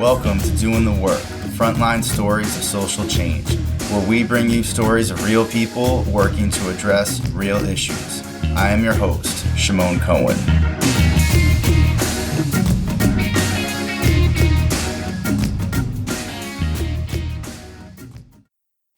Welcome to Doing the Work, Frontline Stories of Social Change, where we bring you stories of real people working to address real issues. I am your host, Shimon Cohen.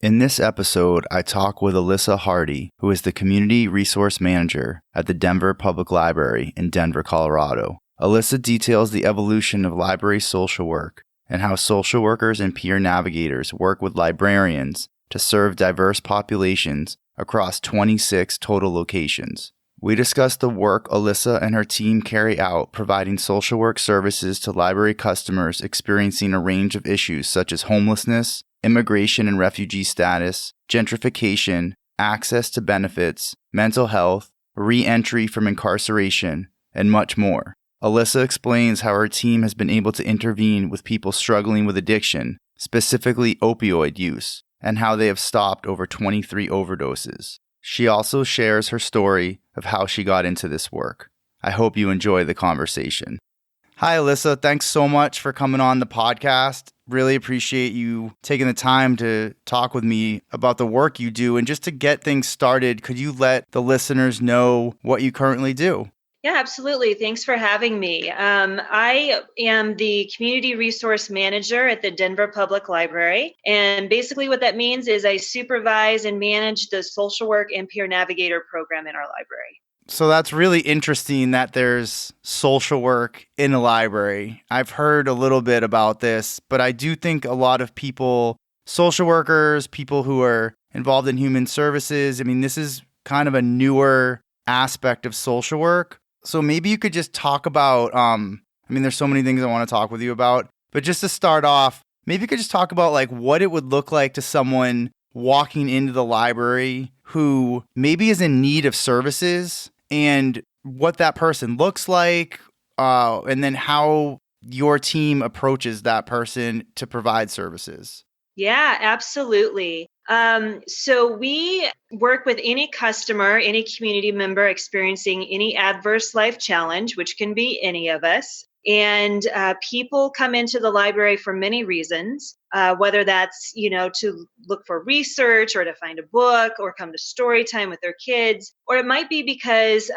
In this episode, I talk with Elissa Hardy, who is the Community Resource Manager at the Denver Public Library in Denver, Colorado. Elissa details the evolution of library social work and how social workers and peer navigators work with librarians to serve diverse populations across 26 total locations. We discuss the work Elissa and her team carry out providing social work services to library customers experiencing a range of issues such as homelessness, immigration and refugee status, gentrification, access to benefits, mental health, reentry from incarceration, and much more. Elissa explains how her team has been able to intervene with people struggling with addiction, specifically opioid use, and how they have stopped over 23 overdoses. She also shares her story of how she got into this work. I hope you enjoy the conversation. Hi, Elissa. Thanks so much for coming on the podcast. Really appreciate you taking the time to talk with me about the work you do. And just to get things started, could you let the listeners know what you currently do? Yeah, absolutely. Thanks for having me. I am the Community Resource Manager at the Denver Public Library. And basically what that means is I supervise and manage the social work and peer navigator program in our library. So that's really interesting that there's social work in a library. I've heard a little bit about this, but I do think a lot of people, social workers, people who are involved in human services, this is kind of a newer aspect of social work. So maybe you could just talk about, there's so many things I want to talk with you about, but just to start off, maybe you could just talk about like what it would look like to someone walking into the library who maybe is in need of services and what that person looks like, and then how your team approaches that person to provide services. Yeah, absolutely. So we work with any customer, any community member experiencing any adverse life challenge, which can be any of us. And people come into the library for many reasons, whether that's, to look for research or to find a book or come to story time with their kids, or it might be because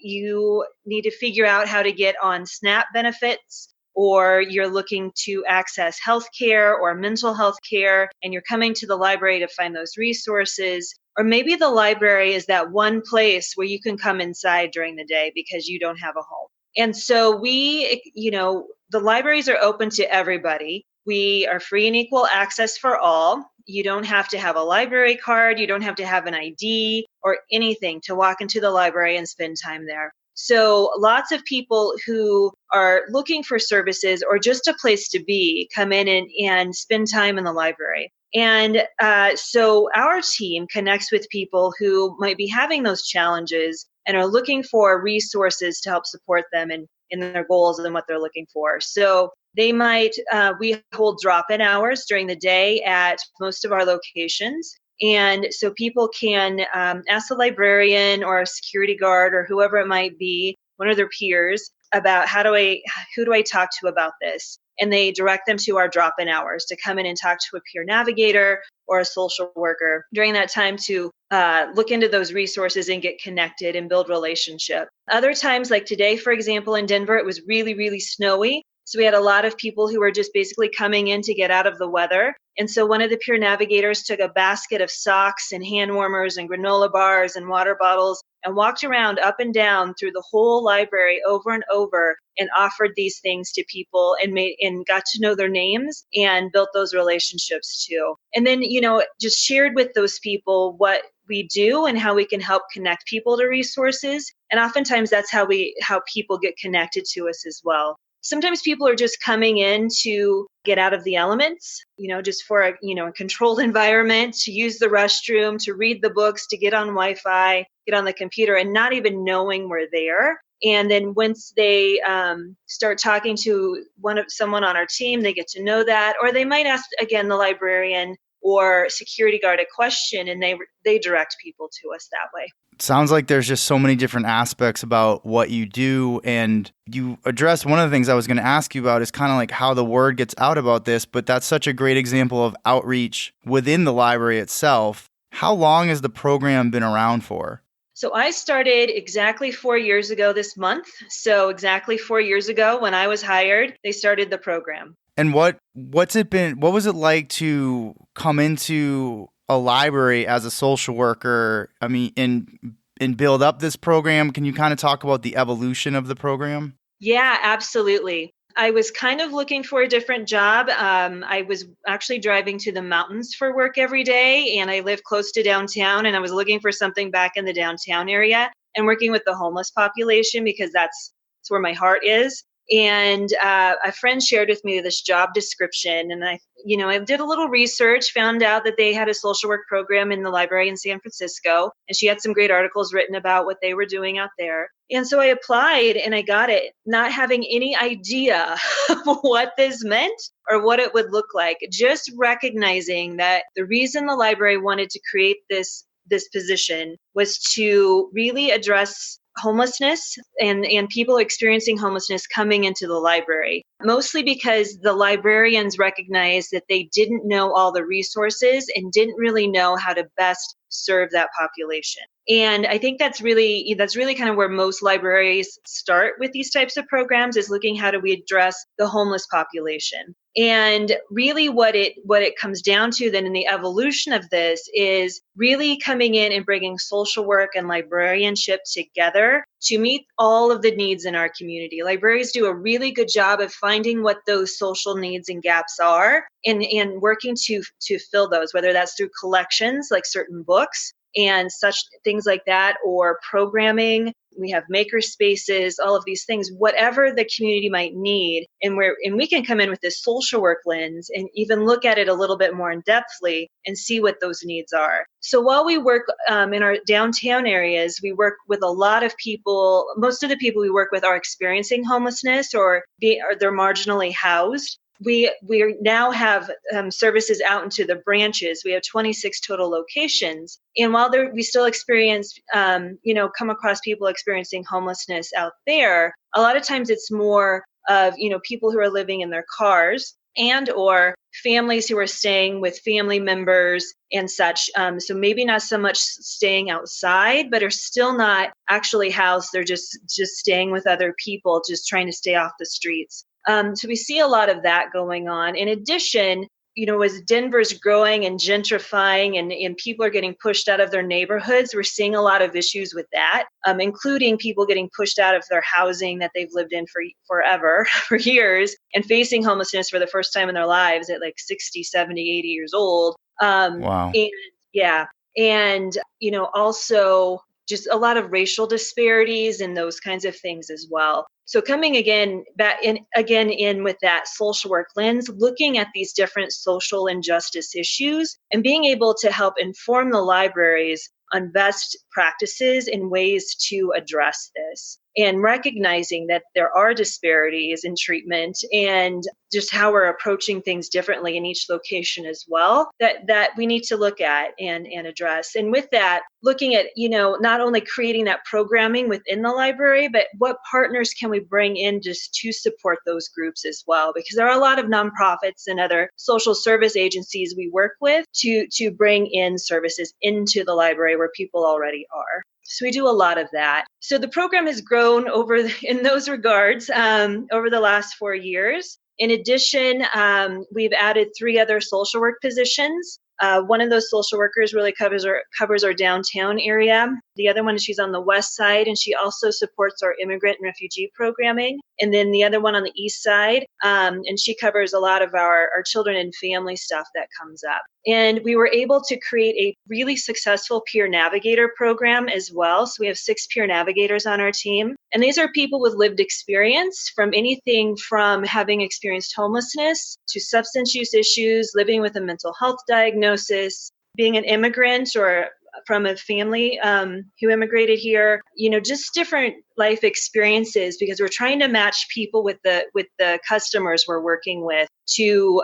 you need to figure out how to get on SNAP benefits, or you're looking to access healthcare or mental health care, and you're coming to the library to find those resources. Or maybe the library is that one place where you can come inside during the day because you don't have a home. And so the libraries are open to everybody. We are free and equal access for all. You don't have to have a library card. You don't have to have an ID or anything to walk into the library and spend time there. So lots of people who are looking for services or just a place to be come in and spend time in the library. And so our team connects with people who might be having those challenges and are looking for resources to help support them in their goals and what they're looking for. So they might, we hold drop-in hours during the day at most of our locations. And so people can ask the librarian or a security guard or whoever it might be, one of their peers, about who do I talk to about this? And they direct them to our drop-in hours to come in and talk to a peer navigator or a social worker during that time to look into those resources and get connected and build relationship. Other times, like today, for example, in Denver, it was really, really snowy. So we had a lot of people who were just basically coming in to get out of the weather. And so one of the peer navigators took a basket of socks and hand warmers and granola bars and water bottles and walked around up and down through the whole library over and over and offered these things to people and got to know their names and built those relationships too. And then, just shared with those people what we do and how we can help connect people to resources. And oftentimes that's how people get connected to us as well. Sometimes people are just coming in to get out of the elements, just for a controlled environment, to use the restroom, to read the books, to get on Wi-Fi, get on the computer, and not even knowing we're there. And then once they start talking to someone on our team, they get to know that, or they might ask again the librarian or security guard a question, and they direct people to us that way. Sounds like there's just so many different aspects about what you do, and you addressed one of the things I was going to ask you about is kind of like how the word gets out about this, but that's such a great example of outreach within the library itself. How long has the program been around for? So I started exactly 4 years ago this month. So exactly 4 years ago when I was hired, they started the program. And what was it like to come into a library as a social worker? I mean, and build up this program. Can you kind of talk about the evolution of the program? Yeah, absolutely. I was kind of looking for a different job. I was actually driving to the mountains for work every day, and I live close to downtown, and I was looking for something back in the downtown area and working with the homeless population because that's where my heart is. And a friend shared with me this job description, and I did a little research, found out that they had a social work program in the library in San Francisco, and she had some great articles written about what they were doing out there. And so I applied and I got it, not having any idea what this meant or what it would look like, just recognizing that the reason the library wanted to create this position was to really address homelessness and people experiencing homelessness coming into the library, mostly because the librarians recognized that they didn't know all the resources and didn't really know how to best serve that population. And I think that's really kind of where most libraries start with these types of programs, is looking how do we address the homeless population. And really what it comes down to then in the evolution of this is really coming in and bringing social work and librarianship together to meet all of the needs in our community. Libraries do a really good job of finding what those social needs and gaps are and working to fill those, whether that's through collections like certain books and such things like that, or programming. We have maker spaces, all of these things, whatever the community might need. And we can come in with this social work lens and even look at it a little bit more in depthly and see what those needs are. So while we work in our downtown areas, we work with a lot of people. Most of the people we work with are experiencing homelessness or they're marginally housed. We now have services out into the branches. We have 26 total locations. And while we still experience, come across people experiencing homelessness out there, a lot of times it's more of, people who are living in their cars and or families who are staying with family members and such. So maybe not so much staying outside, but are still not actually housed. They're just staying with other people, just trying to stay off the streets. So we see a lot of that going on. In addition, as Denver's growing and gentrifying and people are getting pushed out of their neighborhoods, we're seeing a lot of issues with that, including people getting pushed out of their housing that they've lived in for forever, for years, and facing homelessness for the first time in their lives at like 60, 70, 80 years old. Wow. And yeah. And, also just a lot of racial disparities and those kinds of things as well. So coming in with that social work lens, looking at these different social injustice issues and being able to help inform the libraries on best practices and ways to address this, and recognizing that there are disparities in treatment and just how we're approaching things differently in each location as well, that we need to look at and address. And with that, looking at, not only creating that programming within the library, but what partners can we bring in just to support those groups as well? Because there are a lot of nonprofits and other social service agencies we work with to bring in services into the library where people already are. So we do a lot of that. So the program has grown in those regards over the last 4 years. In addition, we've added 3 other social work positions. One of those social workers really covers our downtown area. The other one, she's on the west side, and she also supports our immigrant and refugee programming. And then the other one on the east side, and she covers a lot of our children and family stuff that comes up. And we were able to create a really successful peer navigator program as well. So we have 6 peer navigators on our team. And these are people with lived experience, from anything from having experienced homelessness to substance use issues, living with a mental health diagnosis, being an immigrant or from a family who immigrated here, just different life experiences, because we're trying to match people with the customers we're working with to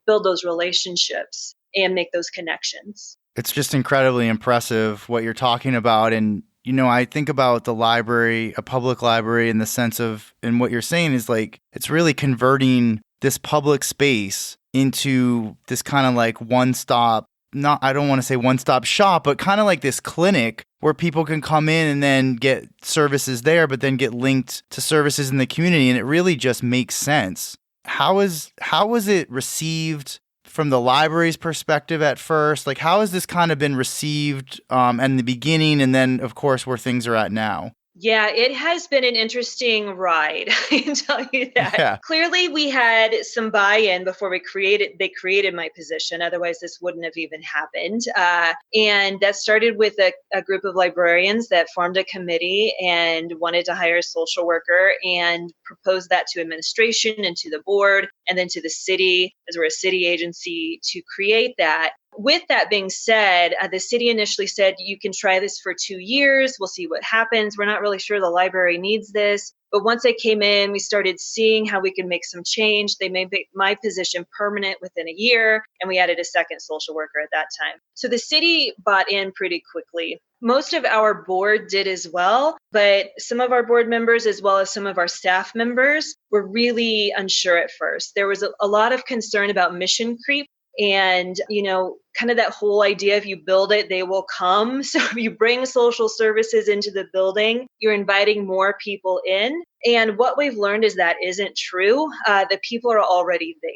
build those relationships. and make those connections. It's just incredibly impressive what you're talking about. And, I think about the library, a public library, in the sense of, and what you're saying is like, it's really converting this public space into this kind of like one-stop, I don't want to say one-stop shop, but kind of like this clinic where people can come in and then get services there, but then get linked to services in the community. And it really just makes sense. How was it received from the library's perspective at first? Like, how has this kind of been received in the beginning, and then, of course, where things are at now? Yeah, it has been an interesting ride. I can tell you that. Yeah. Clearly, we had some buy-in before they created my position. Otherwise, this wouldn't have even happened. And that started with a group of librarians that formed a committee and wanted to hire a social worker and proposed that to administration and to the board and then to the city, as we're a city agency, to create that. With that being said, the city initially said, you can try this for 2 years. We'll see what happens. We're not really sure the library needs this. But once I came in, we started seeing how we could make some change. They made my position permanent within a year, and we added a second social worker at that time. So the city bought in pretty quickly. Most of our board did as well, but some of our board members, as well as some of our staff members, were really unsure at first. There was a lot of concern about mission creep. And, kind of that whole idea, if you build it, they will come. So if you bring social services into the building, you're inviting more people in. And what we've learned is that isn't true. The people are already there.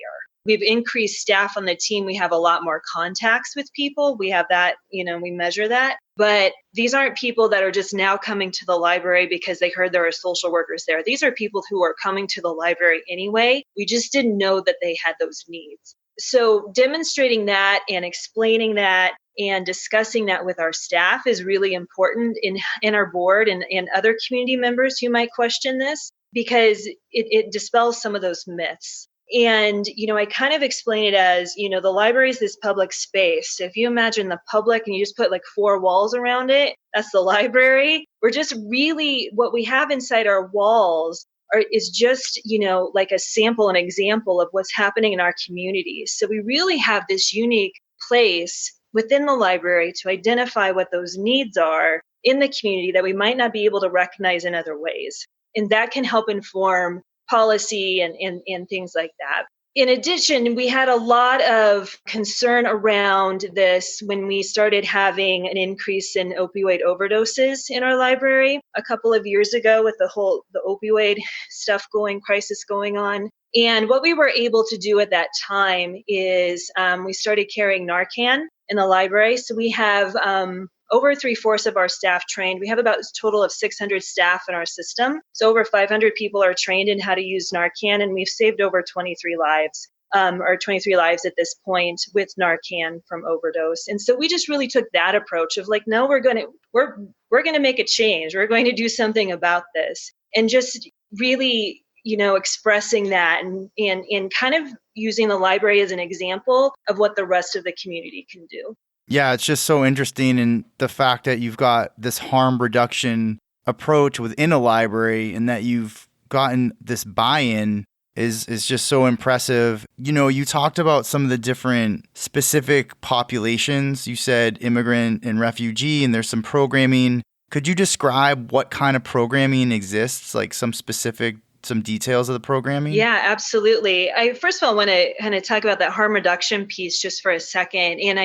We've increased staff on the team. We have a lot more contacts with people. We have that, we measure that. But these aren't people that are just now coming to the library because they heard there are social workers there. These are people who are coming to the library anyway. We just didn't know that they had those needs. So demonstrating that and explaining that and discussing that with our staff is really important in our board and other community members who might question this, because it dispels some of those myths. And, I kind of explain it as, the library is this public space. So if you imagine the public and you just put like 4 walls around it, that's the library. We're just really, what we have inside our walls is just, like a sample, an example of what's happening in our communities. So we really have this unique place within the library to identify what those needs are in the community that we might not be able to recognize in other ways. And that can help inform policy and things like that. In addition, we had a lot of concern around this when we started having an increase in opioid overdoses in our library a couple of years ago with the opioid crisis going on. And what we were able to do at that time is we started carrying Narcan in the library. So we have over 3/4 of our staff trained. We have about a total of 600 staff in our system. So over 500 people are trained in how to use Narcan, and we've saved over 23 lives, or 23 lives at this point with Narcan from overdose. And so we just really took that approach of like, no, we're going to make a change. We're going to do something about this, and just really, expressing that and kind of using the library as an example of what the rest of the community can do. Yeah, it's just so interesting, and the fact that you've got this harm reduction approach within a library and that you've gotten this buy-in is just so impressive. You talked about some of the different specific populations. You said immigrant and refugee, and there's some programming. Could you describe what kind of programming exists, like some details of the programming? Yeah, absolutely. I first of all want to kind of talk about that harm reduction piece just for a second. And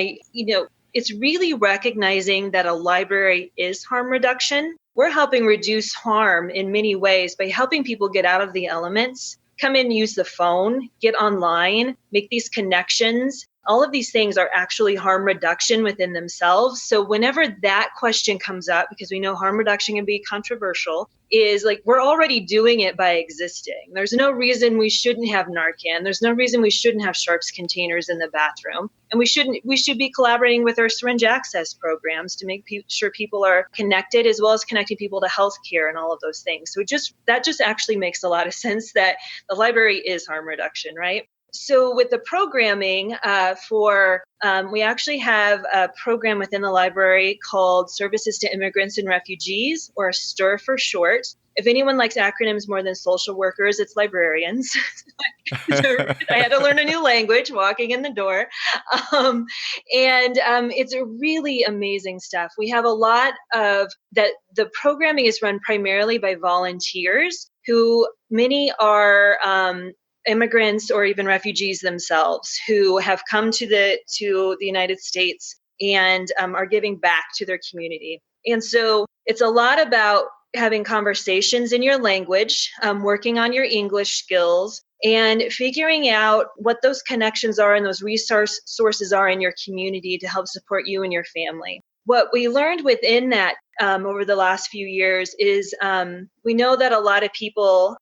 it's really recognizing that a library is harm reduction. We're helping reduce harm in many ways by helping people get out of the elements, come in, use the phone, get online, make these connections. All of these things are actually harm reduction within themselves. So whenever that question comes up, because we know harm reduction can be controversial, is like we're already doing it by existing. There's no reason we shouldn't have Narcan. There's no reason we shouldn't have sharps containers in the bathroom. And we should be collaborating with our syringe access programs to make sure people are connected, as well as connecting people to healthcare and all of those things. So that just actually makes a lot of sense that the library is harm reduction, right? So with the programming we actually have a program within the library called Services to Immigrants and Refugees, or STIR for short. If anyone likes acronyms more than social workers, it's librarians. I had to learn a new language walking in the door. It's a really amazing stuff. We have a lot of that. The programming is run primarily by volunteers who many are immigrants or even refugees themselves who have come to the United States and are giving back to their community. And so it's a lot about having conversations in your language, working on your English skills, and figuring out what those connections are and those sources are in your community to help support you and your family. What we learned within that over the last few years is we know that a lot of people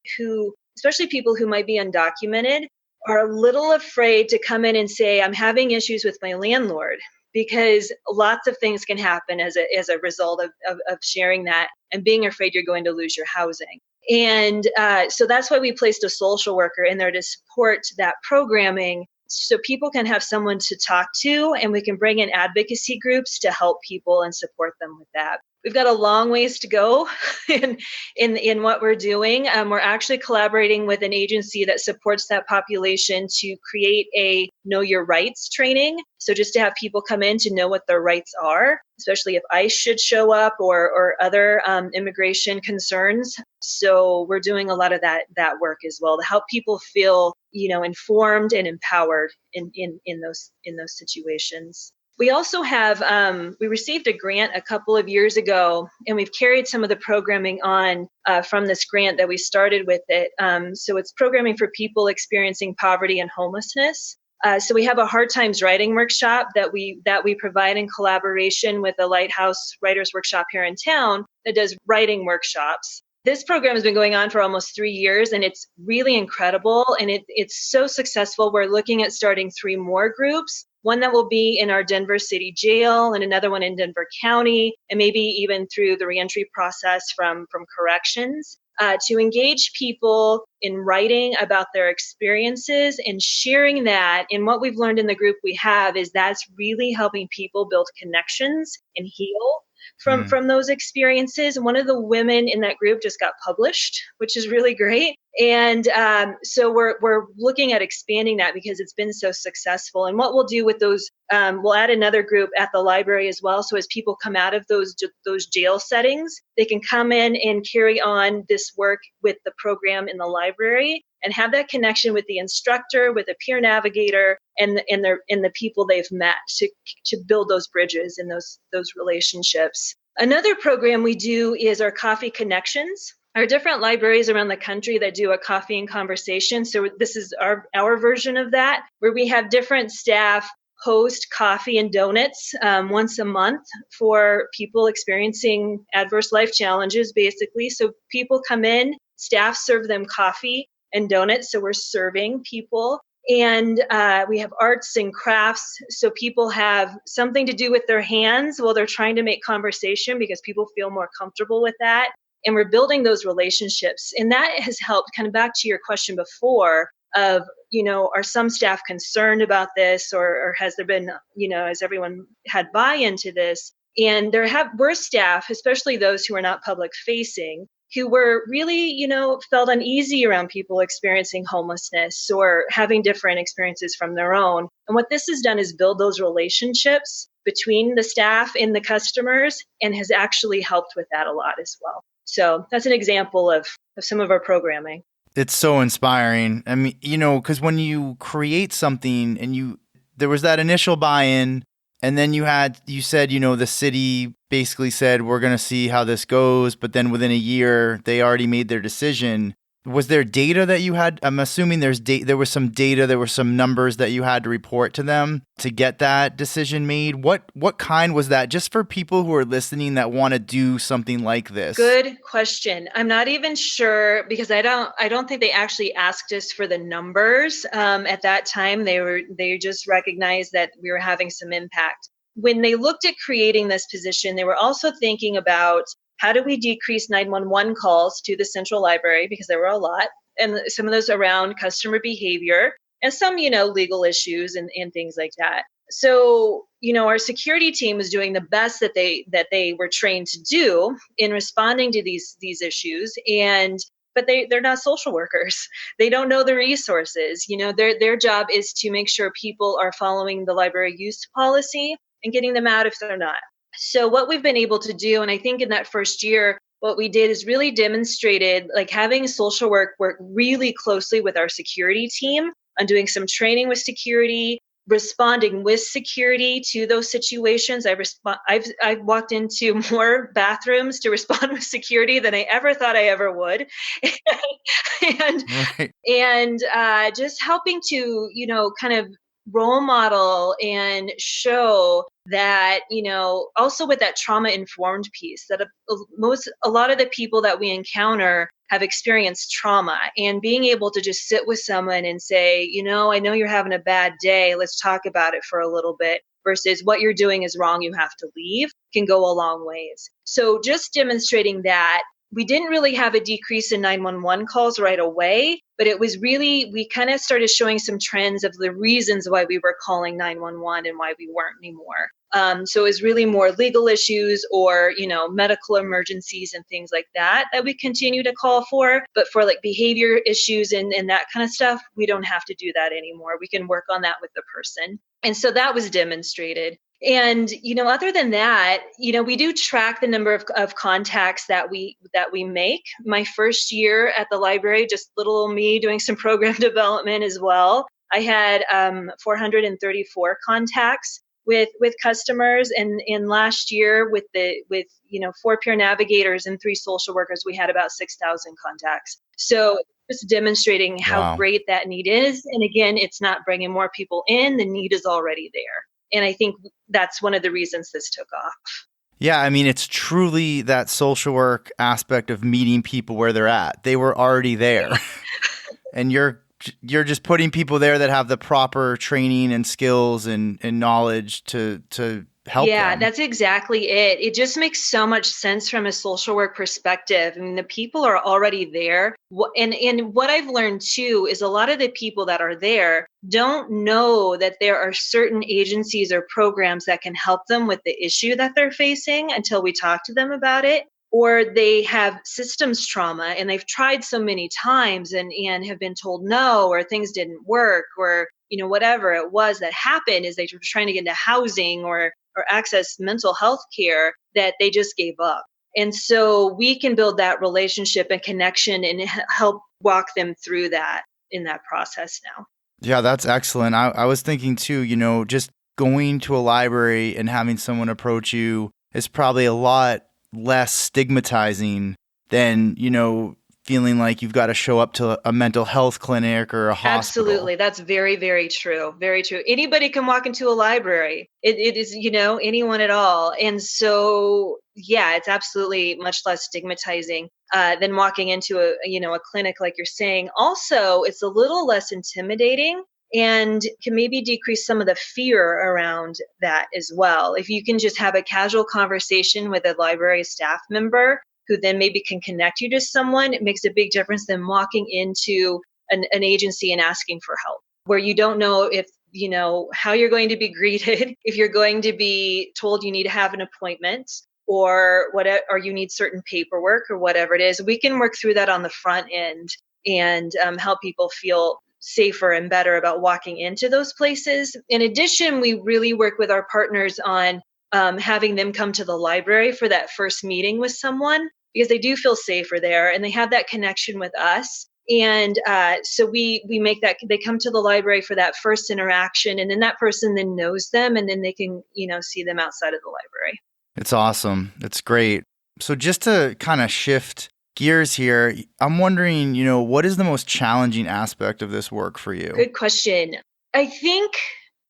especially people who might be undocumented, are a little afraid to come in and say, I'm having issues with my landlord, because lots of things can happen as a result of sharing that and being afraid you're going to lose your housing. And so that's why we placed a social worker in there to support that programming so people can have someone to talk to, and we can bring in advocacy groups to help people and support them with that. We've got a long ways to go in what we're doing. We're actually collaborating with an agency that supports that population to create a Know Your Rights training. So just to have people come in to know what their rights are, especially if ICE should show up or other immigration concerns. So we're doing a lot of that work as well to help people feel, informed and empowered in those situations. We also have, we received a grant a couple of years ago, and we've carried some of the programming on from this grant that we started with it. So it's programming for people experiencing poverty and homelessness. So we have a Hard Times Writing Workshop that we provide in collaboration with the Lighthouse Writers Workshop here in town that does writing workshops. This program has been going on for almost 3 years, and it's really incredible, and it's so successful. We're looking at starting 3 more groups. One that will be in our Denver City Jail, and another one in Denver County, and maybe even through the reentry process from corrections, to engage people in writing about their experiences and sharing that. And what we've learned in the group we have is that's really helping people build connections and heal from those experiences. One of the women in that group just got published, which is really great. And so we're looking at expanding that because it's been so successful. And what we'll do with those, we'll add another group at the library as well. So as people come out of those jail settings, they can come in and carry on this work with the program in the library and have that connection with the instructor, with a peer navigator, and the people they've met to build those bridges and those relationships. Another program we do is our Coffee Connections. There are different libraries around the country that do a coffee and conversation. So this is our version of that, where we have different staff host coffee and donuts once a month for people experiencing adverse life challenges, basically. So people come in, staff serve them coffee and donuts. So we're serving people. And we have arts and crafts. So people have something to do with their hands while they're trying to make conversation because people feel more comfortable with that. And we're building those relationships. And that has helped, kind of back to your question before of, are some staff concerned about this, or has there been, has everyone had buy-in to this? And were staff, especially those who are not public facing, who were really, felt uneasy around people experiencing homelessness or having different experiences from their own. And what this has done is build those relationships between the staff and the customers, and has actually helped with that a lot as well. So that's an example of some of our programming. It's so inspiring. I mean, because when you create something and there was that initial buy-in, and then you said, the city basically said, we're going to see how this goes. But then within a year, they already made their decision. Was there data that you had? I'm assuming there was some data, there were some numbers that you had to report to them to get that decision made. What kind was that? Just for people who are listening that want to do something like this. Good question. I'm not even sure, because I don't think they actually asked us for the numbers. At that time, they just recognized that we were having some impact. When they looked at creating this position, they were also thinking about, how do we decrease 911 calls to the central library? Because there were a lot, and some of those around customer behavior, and some, legal issues and things like that. So our security team was doing the best that they were trained to do in responding to these issues, but they're not social workers. They don't know the resources. Their job is to make sure people are following the library use policy and getting them out if they're not. So what we've been able to do, and I think in that first year, what we did is really demonstrated like having social work really closely with our security team on doing some training with security, responding with security to those situations. I've walked into more bathrooms to respond with security than I ever thought I ever would, and Right. just helping to kind of role model and show that also with that trauma informed piece that a lot of the people that we encounter have experienced trauma, and being able to just sit with someone and say, I know you're having a bad day, let's talk about it for a little bit, versus what you're doing is wrong, you have to leave, can go a long ways. So just demonstrating that. We didn't really have a decrease in 911 calls right away, but it was really, we kind of started showing some trends of the reasons why we were calling 911 and why we weren't anymore. So it was really more legal issues or, medical emergencies and things like that we continue to call for. But for like behavior issues and that kind of stuff, we don't have to do that anymore. We can work on that with the person. And so that was demonstrated. And, other than that, we do track the number of contacts that we make. My first year at the library, just little me doing some program development as well, I had 434 contacts with customers, and in last year with 4 peer navigators and 3 social workers, we had about 6,000 contacts. So just demonstrating how Wow. great that need is. And again, it's not bringing more people in, the need is already there. And I think that's one of the reasons this took off. Yeah, I mean, it's truly that social work aspect of meeting people where they're at. They were already there. And you're just putting people there that have the proper training and skills and knowledge to help them. Yeah, that's exactly it. It just makes so much sense from a social work perspective. I mean, the people are already there. And what I've learned too is a lot of the people that are there don't know that there are certain agencies or programs that can help them with the issue that they're facing until we talk to them about it. Or they have systems trauma and they've tried so many times and have been told no, or things didn't work, or whatever it was that happened is they were trying to get into housing or access mental health care that they just gave up. And so we can build that relationship and connection and help walk them through that in that process now. Yeah, that's excellent. I was thinking too, just going to a library and having someone approach you is probably a lot less stigmatizing than, feeling like you've got to show up to a mental health clinic or a hospital. Absolutely. That's very, very true. Very true. Anybody can walk into a library. It is, anyone at all. And so, yeah, it's absolutely much less stigmatizing than walking into a clinic like you're saying. Also, it's a little less intimidating and can maybe decrease some of the fear around that as well. If you can just have a casual conversation with a library staff member who then maybe can connect you to someone, it makes a big difference than walking into an agency and asking for help, where you don't know if, how you're going to be greeted, if you're going to be told you need to have an appointment or you need certain paperwork or whatever it is. We can work through that on the front end and help people feel safer and better about walking into those places. In addition, we really work with our partners on having them come to the library for that first meeting with someone, because they do feel safer there and they have that connection with us. And so we make that, they come to the library for that first interaction, and then that person then knows them, and then they can, see them outside of the library. It's awesome. It's great. So just to kind of shift gears here, I'm wondering, what is the most challenging aspect of this work for you? Good question. I think,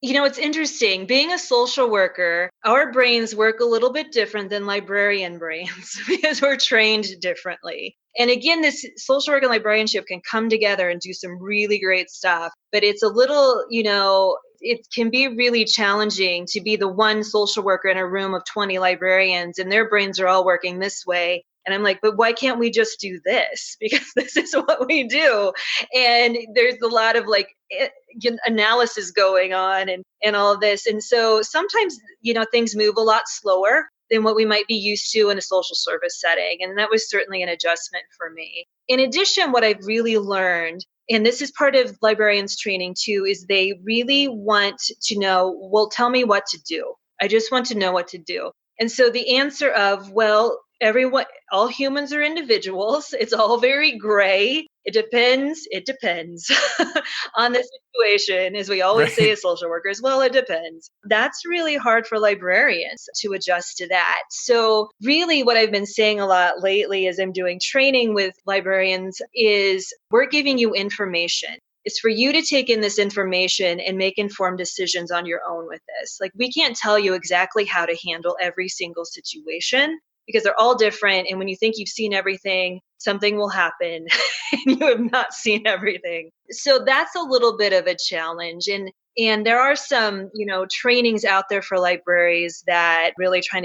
it's interesting. Being a social worker, our brains work a little bit different than librarian brains because we're trained differently. And again, this social work and librarianship can come together and do some really great stuff. But it's a little, it can be really challenging to be the one social worker in a room of 20 librarians and their brains are all working this way. And I'm like, but why can't we just do this? Because this is what we do. And there's a lot of like analysis going on and all of this. And so sometimes, things move a lot slower than what we might be used to in a social service setting. And that was certainly an adjustment for me. In addition, what I've really learned, and this is part of librarians training too, is they really want to know, well, tell me what to do. I just want to know what to do. And so the answer of, well, all humans are individuals. It's all very gray. It depends on the situation, as we always say as social workers. Well, it depends. That's really hard for librarians to adjust to that. So really what I've been saying a lot lately as I'm doing training with librarians is we're giving you information. It's for you to take in this information and make informed decisions on your own with this. Like, we can't tell you exactly how to handle every single situation because they're all different. And when you think you've seen everything, something will happen and you have not seen everything. So that's a little bit of a challenge. And there are some, trainings out there for libraries that really try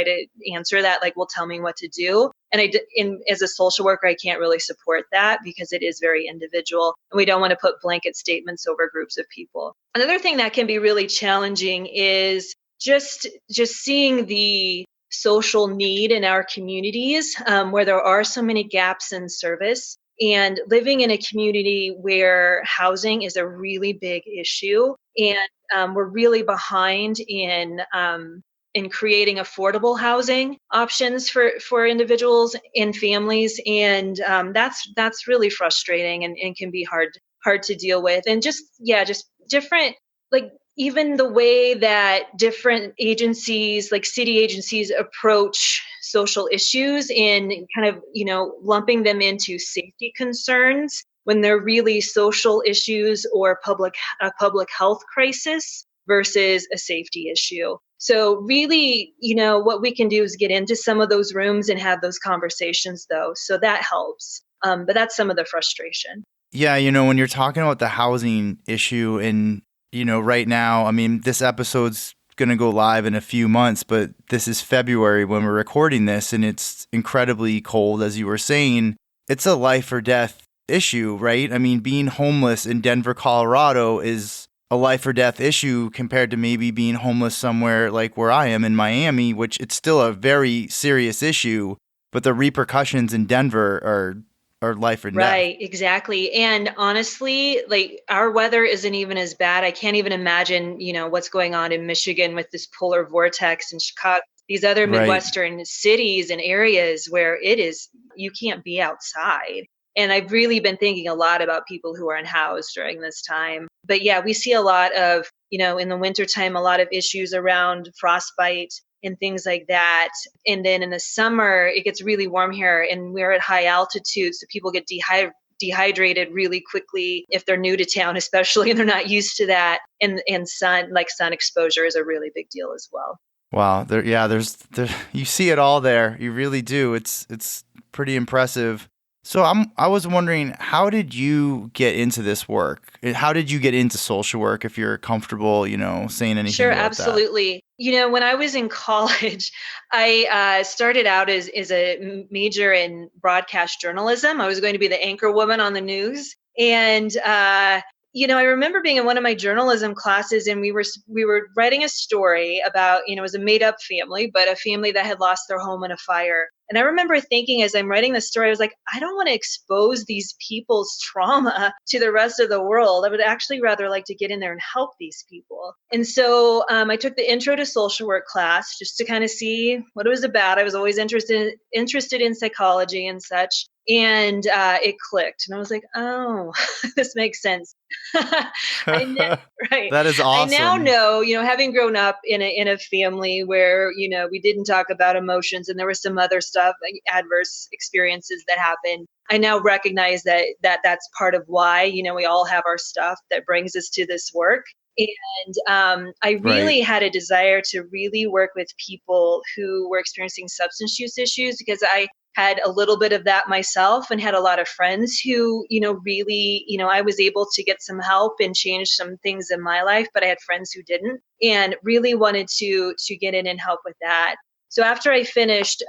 to answer that, like, well, tell me what to do. And as a social worker, I can't really support that because it is very individual and we don't want to put blanket statements over groups of people. Another thing that can be really challenging is just seeing the social need in our communities where there are so many gaps in service, and living in a community where housing is a really big issue, and we're really behind in creating affordable housing options for individuals and families, and that's really frustrating and can be hard to deal with, and just different, like, even the way that different agencies, like city agencies, approach social issues and kind of, lumping them into safety concerns when they're really social issues or a public health crisis versus a safety issue. So really, what we can do is get into some of those rooms and have those conversations, though. So that helps. But that's some of the frustration. Yeah, when you're talking about the housing issue and right now, I mean, this episode's going to go live in a few months, but this is February when we're recording this, and it's incredibly cold, as you were saying. It's a life or death issue, right? I mean, being homeless in Denver, Colorado is a life or death issue compared to maybe being homeless somewhere like where I am in Miami, which it's still a very serious issue, but the repercussions in Denver are life or death. Right, exactly. And honestly, like, our weather isn't even as bad. I can't even imagine, what's going on in Michigan with this polar vortex, and Chicago, these other Midwestern cities and areas where you can't be outside. And I've really been thinking a lot about people who are unhoused during this time. But yeah, we see a lot of, in the wintertime, a lot of issues around frostbite and things like that. And then in the summer, it gets really warm here and we're at high altitude. So people get dehydrated really quickly if they're new to town, especially, and they're not used to that. And sun exposure is a really big deal as well. Wow. There's you see it all there. You really do. It's pretty impressive. So I was wondering, how did you get into this work? How did you get into social work, if you're comfortable, saying anything Sure, about absolutely. that? When I was in college, I started out as a major in broadcast journalism. I was going to be the anchor woman on the news. And I remember being in one of my journalism classes, and we were writing a story about, it was a made up family, but a family that had lost their home in a fire. And I remember thinking, as I'm writing the story, I was like, I don't want to expose these people's trauma to the rest of the world. I would actually rather like to get in there and help these people. And so I took the intro to social work class just to kind of see what it was about. I was always interested in psychology and such. And it clicked. And I was like, oh, this makes sense. Right. That is awesome. I now know, having grown up in a family where, we didn't talk about emotions and there was some other stuff, like adverse experiences that happened. I now recognize that's part of why, we all have our stuff that brings us to this work. And I really had a desire to really work with people who were experiencing substance use issues, because I had a little bit of that myself and had a lot of friends who, really, I was able to get some help and change some things in my life, but I had friends who didn't, and really wanted to get in and help with that. So after I finished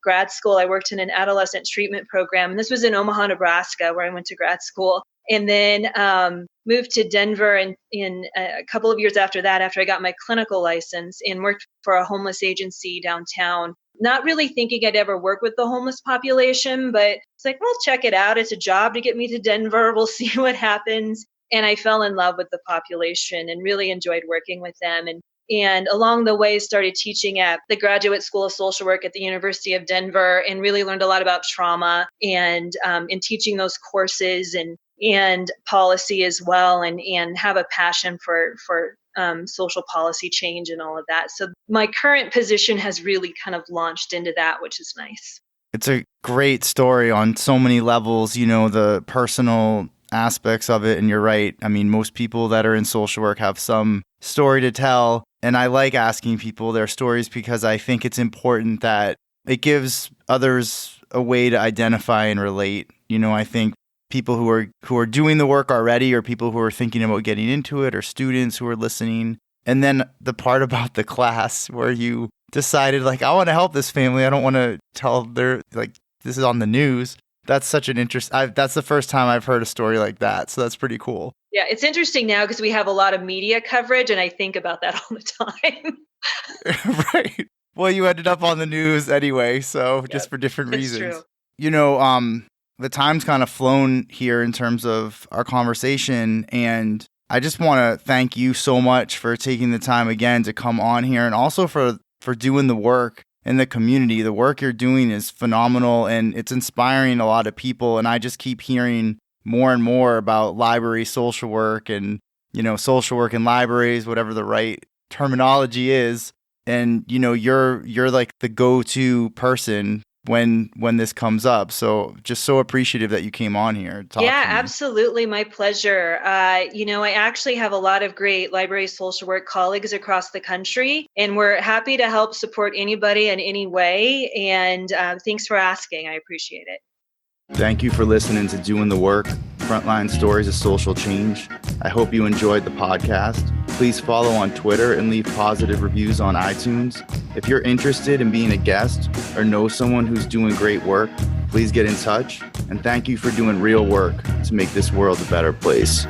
grad school, I worked in an adolescent treatment program. And this was in Omaha, Nebraska, where I went to grad school. And then moved to Denver in a couple of years after that, after I got my clinical license, and worked for a homeless agency downtown. Not really thinking I'd ever work with the homeless population, but it's like, well, check it out. It's a job to get me to Denver. We'll see what happens. And I fell in love with the population and really enjoyed working with them. And along the way, started teaching at the Graduate School of Social Work at the University of Denver, and really learned a lot about trauma and in teaching those courses and policy as well, and have a passion for social policy change and all of that. So my current position has really kind of launched into that, which is nice. It's a great story on so many levels, the personal aspects of it. And you're right. I mean, most people that are in social work have some story to tell. And I like asking people their stories because I think it's important that it gives others a way to identify and relate. I think people who are doing the work already, or people who are thinking about getting into it, or students who are listening. And then the part about the class where you decided, like, I want to help this family. I don't want to tell this is on the news. That's such an that's the first time I've heard a story like that. So that's pretty cool. Yeah, it's interesting now because we have a lot of media coverage, and I think about that all the time. Right. Well, you ended up on the news anyway, so just for different reasons. True. The time's kind of flown here in terms of our conversation, and I just want to thank you so much for taking the time again to come on here, and also for doing the work in the community. The work you're doing is phenomenal, and it's inspiring a lot of people, and I just keep hearing more and more about library social work and, social work in libraries, whatever the right terminology is. And, you're like the go-to person when this comes up. So just so appreciative that you came on here. Yeah, absolutely. My pleasure. I actually have a lot of great library social work colleagues across the country, and we're happy to help support anybody in any way. And thanks for asking. I appreciate it. Thank you for listening to Doing the Work, Frontline Stories of Social Change. I hope you enjoyed the podcast. Please follow on Twitter and leave positive reviews on iTunes. If you're interested in being a guest or know someone who's doing great work, please get in touch. And thank you for doing real work to make this world a better place.